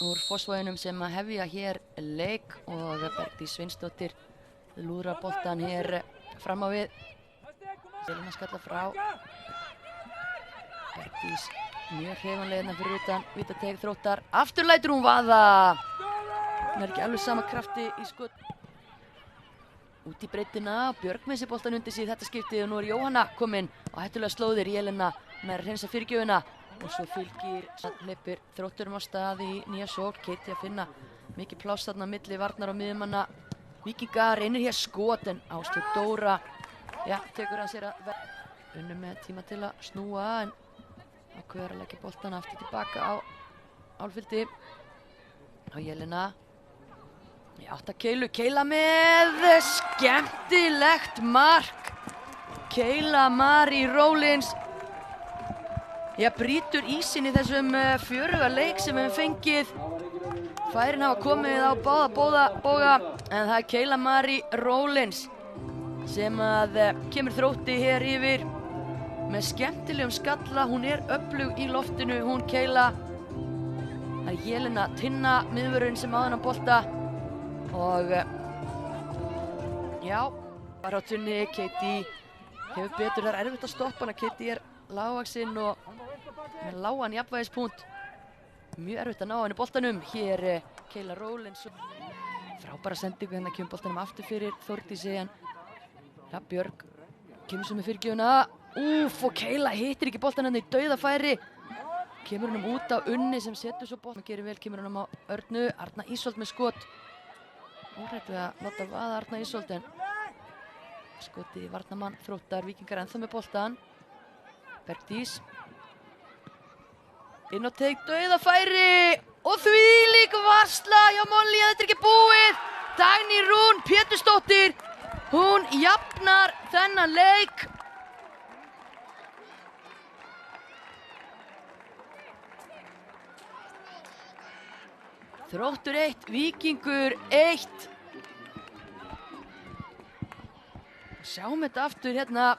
úr Fossvoginum sem að hefja hér leik og Bergdís Sveinsdóttir lúðrar boltan hér fram á við. Jelena skalla frá. Bergdís mjög hreifanlegina fyrir utan vítateig Þróttar. Aftur lætur hún vaða. Hún er ekki alveg sama krafti í skot. Út í breiddina, Björg með sér boltan undir sig þetta skiptið og nú er Jóhanna komin á hættulega slóðir. Jelena með að hreinsa fyrirgjöfina og svo fylgir hleypir Þrótturum á stað í nýja sókn. Keiti að finna mikið pláss þarna milli varnar og miðjumanna Víkinga. Reynir hér skot en Áslaug Dóra tekur að sér að unnu með tíma til að snúa en ákveður að leggja boltana aftur tilbaka á Álfildi. Og Jelena í átt að Keilu. Keila með skemmtilegt mark. Keila Marie Rowlands brýtur ísinn í þessum fjöruga leik sem við höfum fengið. Færin hafa komið á báða bóga en það er Keila Marie Rowlands sem að kemur Þrótti hér yfir með skemmtilegum skalla. Hún er öflug í loftinu, hún Keila. Það er Jelena Tinna miðvörðurinn sem á þennan bolta og bara á tunni. Keiti hefur betur, það er erfitt að stoppa hana. Keiti er lágvaxin og með lágan jafnvægispunkt. Mjög erfitt að ná henni boltanum. Hér Keila Rowlands. Frábæra sendingu, hérna kemur boltanum aftur fyrir Þórdísi en Björg kemur sem með fyrirgjöfuna. Og Keila hittir ekki boltan henni í dauðafæri. Kemur hennum út á Unni sem setur svo boltan. Gerir vel, kemur hennum á Örnu. Arna Ísold með skot. Óhrætt við að láta vaða Arna Ísold en skotið í varnarmann Þróttar. Víkingar ennþá með boltan. Bergdís inn á teig, dauðafæri og þvílík varsla hjá Molly. Þetta er ekki búið. Dagný Rún Pétursdóttir, hún jafnar þennan leik. Þróttur 1, Víkingur 1. Sjáum þetta aftur hérna.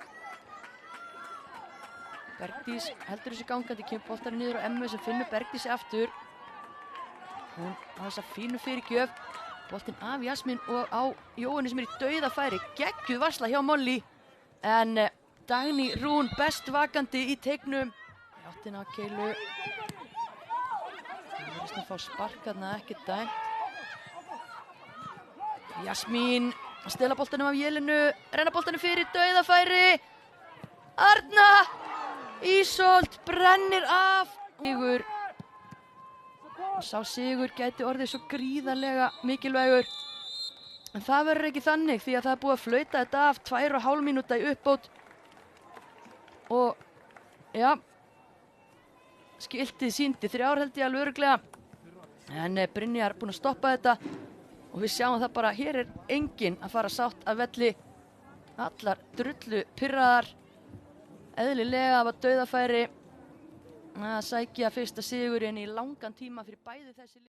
Bergdís heldur þessu gangandi, kemur boltarinn niður á Emmu sem finnur Bergdísi aftur. Hún á þessa fínu fyrirgjöf. Boltinn af Jasmín og á Jóhanni sem er í dauðafæri. Geggjuð varsla hjá Molly en Dagný Rún best vakandi í teignum. Í áttina á Keilu. Það verðist að fá sparkaðna, ekki dæmt. Jasmín að stela boltanum af Jelenu, renna boltanum fyrir dauðafæri. Arna Ísold brennir af. Sigur. Og sá sigur gæti orðið svo gríðarlega mikilvægur. En það verður ekki þannig því að það er búið að flauta þetta af 2,5 mínúta í uppbót. Og skiltið sýndi 3 held ég alveg örugglega. En Brynjar búinn að stoppa þetta og við sjáum það bara, hér er enginn að fara sátt af velli. Allar drullu pirraðar. Eðlilega var dauðafæri að sækja fyrsta sigurinn í langan tíma fyrir bæði þessi lið.